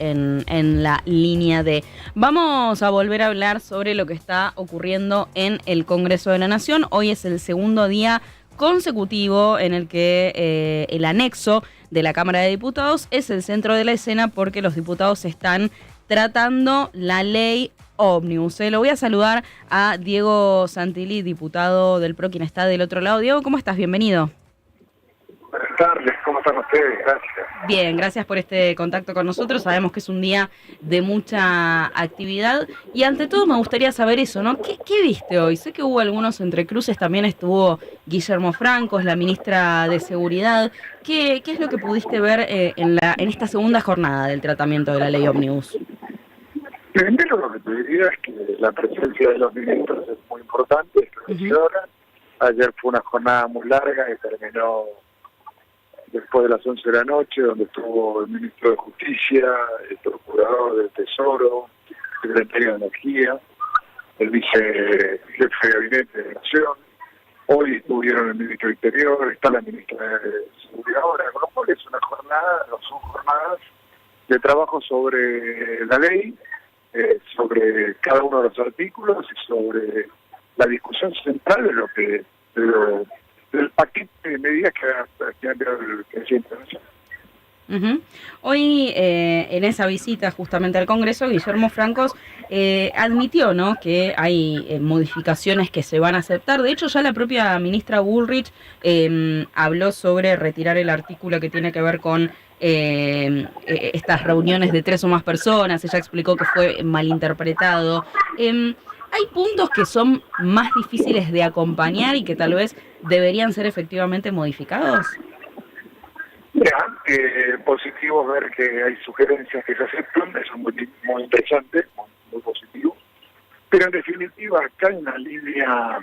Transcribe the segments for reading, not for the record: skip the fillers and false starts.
en la línea D. Vamos a volver a hablar sobre lo que está ocurriendo en el Congreso de la Nación. Hoy es el segundo día consecutivo en el que el anexo de la Cámara de Diputados es el centro de la escena porque los diputados están tratando la ley ómnibus. Lo voy a saludar a Diego Santilli, diputado del PRO, quien está del otro lado. Diego, ¿cómo estás? Bienvenido. Buenas tardes, ¿cómo están ustedes? Gracias. Bien, gracias por este contacto con nosotros. Sabemos que es un día de mucha actividad y ante todo me gustaría saber eso, ¿no? ¿Qué viste hoy? Sé que hubo algunos entrecruces, también estuvo Guillermo Francos, la ministra de Seguridad. ¿Qué es lo que pudiste ver en esta segunda jornada del tratamiento de la ley ómnibus? Primero lo que te diría es que la presencia de los ministros es muy importante, es preciosa. Ayer fue una jornada muy larga que terminó después de las 11 de la noche, donde estuvo el ministro de Justicia, el procurador del Tesoro, el secretario de Energía, el vicejefe de Gabinete de Nación. Hoy estuvieron el ministro de Interior, está la ministra de Seguridad ahora, con lo cual es una jornada, no son jornadas de trabajo sobre la ley, sobre cada uno de los artículos y sobre la discusión central de lo que del paquete de medidas que ha enviado el presidente nacional. Hoy, en esa visita justamente al Congreso, Guillermo Francos admitió, ¿no?, que hay modificaciones que se van a aceptar. De hecho, ya la propia ministra Bullrich habló sobre retirar el artículo que tiene que ver con estas reuniones de 3 o más personas. Ella explicó que fue malinterpretado. ¿Hay puntos que son más difíciles de acompañar y que tal vez deberían ser efectivamente modificados? Mira, positivo ver que hay sugerencias que se aceptan, eso es muy interesante, muy positivo. Pero en definitiva, acá hay una línea,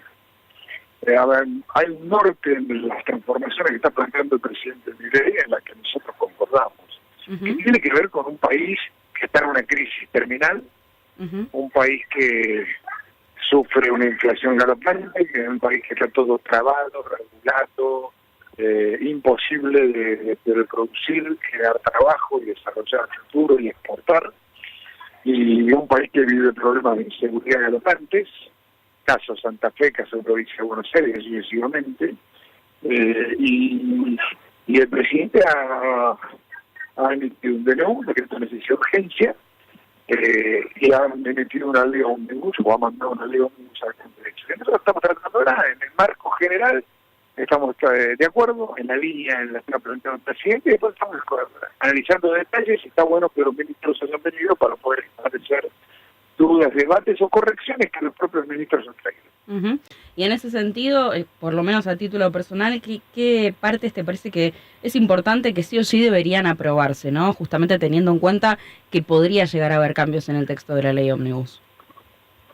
hay un norte en las transformaciones que está planteando el presidente Milei en la que nosotros concordamos. Que tiene que ver con un país que está en una crisis terminal, un país que sufre una inflación galopante, que es un país que está todo trabado, regulado, imposible de producir, crear trabajo y desarrollar el futuro y exportar, y un país que vive problemas de inseguridad galopantes, caso Santa Fe, caso provincia de Buenos Aires, sucesivamente, y el presidente ha emitido un DNU, un decreto de necesidad de urgencia, y ha emitido una ley ómnibus, o ha mandado una ley ómnibus al Congreso. Nosotros estamos tratando ahora en el marco general. Estamos de acuerdo en la línea en la que ha planteado el presidente y después estamos analizando detalles y está bueno que los ministros hayan venido para poder establecer dudas, debates o correcciones que los propios ministros han traído. Y en ese sentido, por lo menos a título personal, ¿qué partes te parece que es importante que sí o sí deberían aprobarse, ¿no? Justamente teniendo en cuenta que podría llegar a haber cambios en el texto de la ley ómnibus.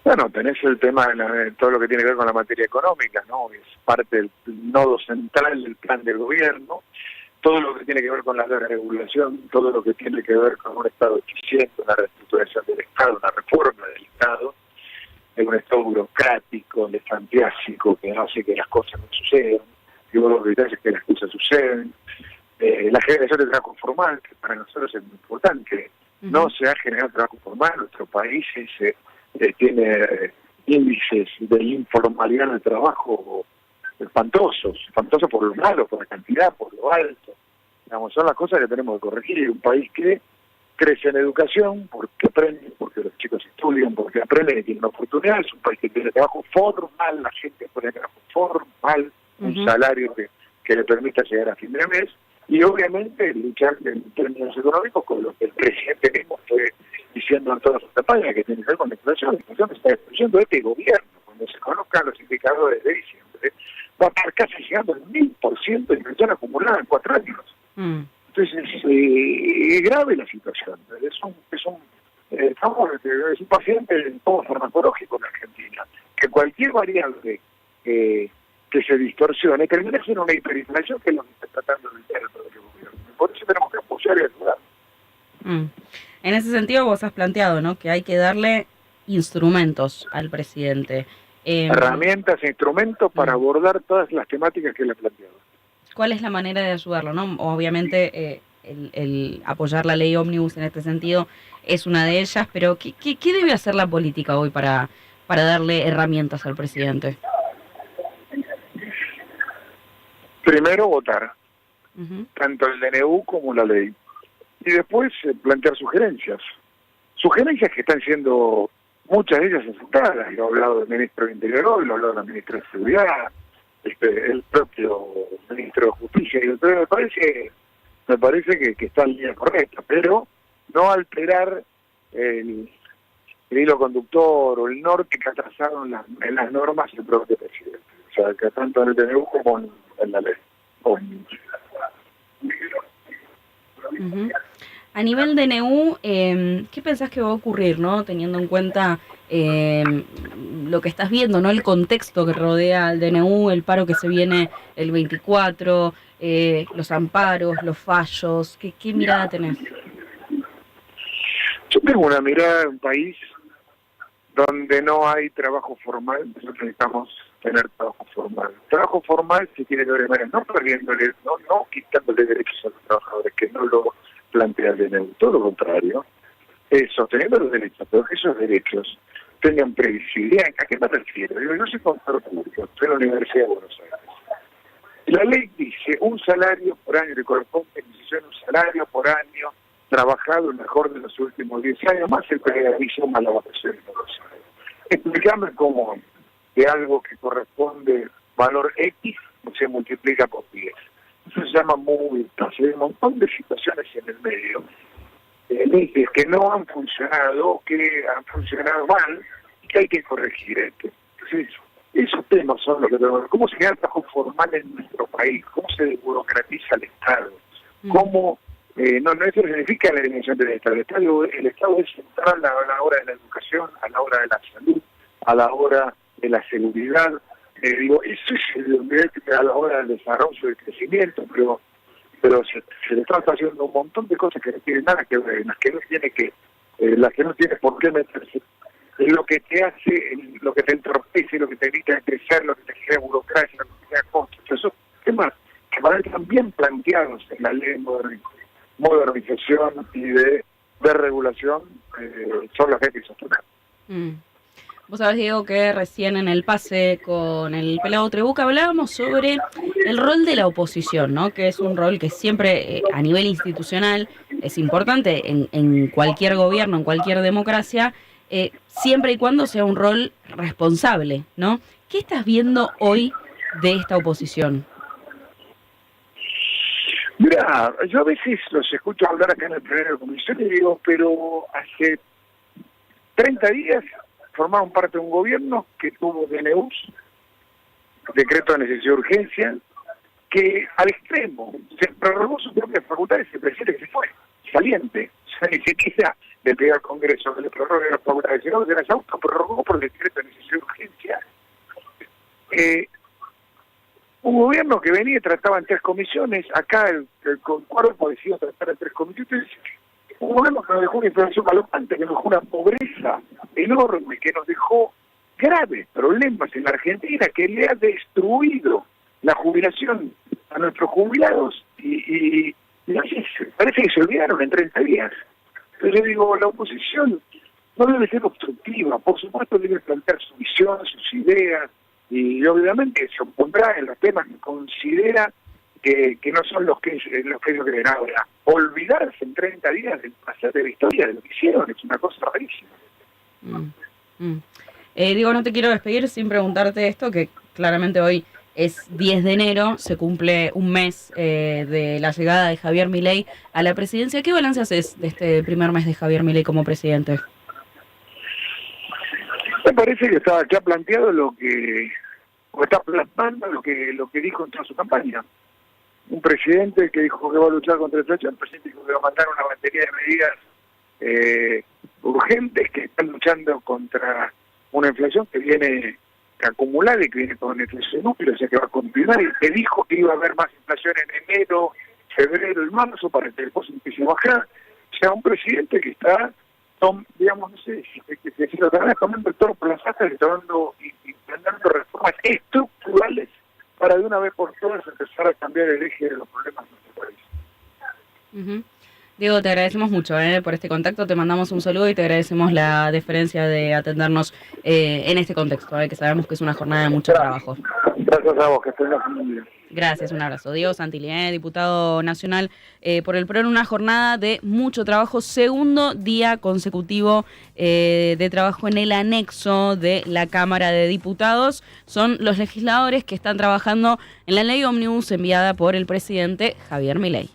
Bueno, tenés el tema de todo lo que tiene que ver con la materia económica, ¿no? Es parte del nodo central del plan del gobierno. Todo lo que tiene que ver con la regulación, todo lo que tiene que ver con un Estado eficiente, una reestructuración del Estado, una reforma del Estado, en un Estado burocrático, fantástico, que hace que las cosas no sucedan, y uno de los detalles es que las cosas suceden. La generación de trabajo formal, que para nosotros es muy importante. No se ha generado trabajo formal, nuestro país tiene índices de informalidad en el trabajo espantosos por lo malo, por la cantidad, por lo alto. Digamos, son las cosas que tenemos que corregir. Un país que crece en educación, porque aprende, porque los chicos estudian, porque aprenden y tienen oportunidades. Es un país que tiene trabajo formal, la gente pone trabajo formal, un salario que le permita llegar a fin de mes. Y obviamente luchar en términos económicos con lo que el presidente mismo fue diciendo en todas sus campañas, que tiene que ver con la inflación. La inflación está destruyendo este gobierno. Cuando se conozcan los indicadores de diciembre, va a estar casi llegando al 1000% de inflación acumulada en 4 años. Entonces es grave la situación. Es un paciente en todo farmacológico en Argentina. Que cualquier variable que se distorsione termina siendo una hiperinflación, que es lo que está tratando de evitar el propio gobierno. Por eso tenemos que apoyar y ayudar. En ese sentido vos has planteado, ¿no?, que hay que darle instrumentos al presidente. Herramientas e instrumentos para abordar todas las temáticas que le he planteado. ¿Cuál es la manera de ayudarlo, no? Obviamente el apoyar la ley ómnibus en este sentido es una de ellas, pero ¿qué debe hacer la política hoy para darle herramientas al presidente? Primero votar, tanto el DNU como la ley. Y después plantear sugerencias. Sugerencias que están siendo, muchas de ellas aceptadas. Lo ha hablado el ministro de Interior hoy, lo ha hablado la ministra de Seguridad, el propio ministro de Justicia. Y entonces me parece que está en línea correcta, pero no alterar el hilo conductor o el norte que ha trazado en las normas el propio presidente. O sea, que tanto en el DNU como en la ley. A nivel DNU, ¿qué pensás que va a ocurrir, no? Teniendo en cuenta lo que estás viendo, ¿no? El contexto que rodea al DNU, el paro que se viene el 24, los amparos, los fallos. ¿Qué mirada tenés? Yo tengo una mirada de un país donde no hay trabajo formal. Nosotros necesitamos tener trabajo formal. Trabajo formal se tiene que ver, no perdiéndole, no quitándole derechos a los trabajadores, que no lo plantea el DNU, todo lo contrario, sosteniendo los derechos, pero que esos derechos tengan previsibilidad. ¿A qué me refiero? Yo soy contador público, estoy en la Universidad de Buenos Aires. La ley dice un salario por año le corresponde un salario por año trabajado el mejor de los últimos 10 años, más el preaviso más la vacación de los años. Explícame cómo de algo que corresponde valor X se multiplica por 10. Eso se llama multas. Hay un montón de situaciones en el medio, leyes que no han funcionado, que han funcionado mal y que hay que corregir. Entonces, esos temas son los que tenemos. ¿Cómo se queda el trabajo formal en nuestro país? ¿Cómo se desburocratiza el Estado? ¿Cómo no eso significa la eliminación del Estado? El Estado es central a la hora de la educación, a la hora de la salud, a la hora de la seguridad. Eso es a la hora del desarrollo y del crecimiento, pero se le está haciendo un montón de cosas que no tienen nada que ver, las que no tiene por qué meterse. Es lo que te hace, lo que te entorpece, lo que te evita crecer, lo que te genera burocracia, lo que te genera costos. Esos temas que van a estar bien planteados en la ley de modernización y de regulación son las que hay que sostener. Vos sabés, Diego, que recién en el pase con el Pelado Trebuca hablábamos sobre el rol de la oposición, ¿no? Que es un rol que siempre a nivel institucional es importante en cualquier gobierno, en cualquier democracia, siempre y cuando sea un rol responsable, ¿no? ¿Qué estás viendo hoy de esta oposición? Mira, yo a veces los escucho hablar acá en el pleno de comisión y digo, pero hace 30 días formaron parte de un gobierno que tuvo DNUs, decreto de necesidad de urgencia, que al extremo se prorrogó sus propias facultades y el presidente que se fue, saliente. O sea, ni siquiera le pidió al Congreso que le prorrogue las facultades, sino que se las autoprorrogó por el decreto de necesidad de urgencia. Un gobierno que venía y trataba en 3 comisiones, acá el cuerpo decidió tratar en 3 comisiones. Un gobierno que nos dejó una inflación galopante, que nos dejó una pobreza enorme, que nos dejó graves problemas en la Argentina, que le ha destruido la jubilación a nuestros jubilados y parece que se olvidaron en 30 días. Entonces yo digo, la oposición no debe ser obstructiva, por supuesto debe plantear su visión, sus ideas, y obviamente se opondrá en los temas que considera que no son los que ellos creen ahora. Olvidarse en 30 días del pasado de la historia de lo que hicieron es una cosa rarísima. Digo, no te quiero despedir sin preguntarte esto, que claramente hoy es 10 de enero, se cumple un mes de la llegada de Javier Milei a la presidencia. ¿Qué balance haces de este primer mes de Javier Milei como presidente? Me parece que está planteado o está plasmando lo que dijo en toda su campaña. Un presidente que dijo que va a luchar contra la inflación, un presidente que va a mandar una batería de medidas urgentes que están luchando contra una inflación que viene acumulada y que viene con inflación núcleo, o sea que va a continuar, y que dijo que iba a haber más inflación en enero, febrero y marzo para que después empiece a bajar. O sea, un presidente que está, digamos, no sé, si lo están tomando el toro por las astas y dando reformas estructurales para de una vez por todas empezar a cambiar el eje de los problemas de nuestro país. Diego, te agradecemos mucho por este contacto, te mandamos un saludo y te agradecemos la deferencia de atendernos en este contexto, que sabemos que es una jornada de mucho trabajo. Gracias a vos, que estés muy bien. Gracias, un abrazo. Diego Santilli, diputado nacional por el PRO, en una jornada de mucho trabajo, segundo día consecutivo de trabajo en el anexo de la Cámara de Diputados. Son los legisladores que están trabajando en la ley ómnibus enviada por el presidente Javier Milei.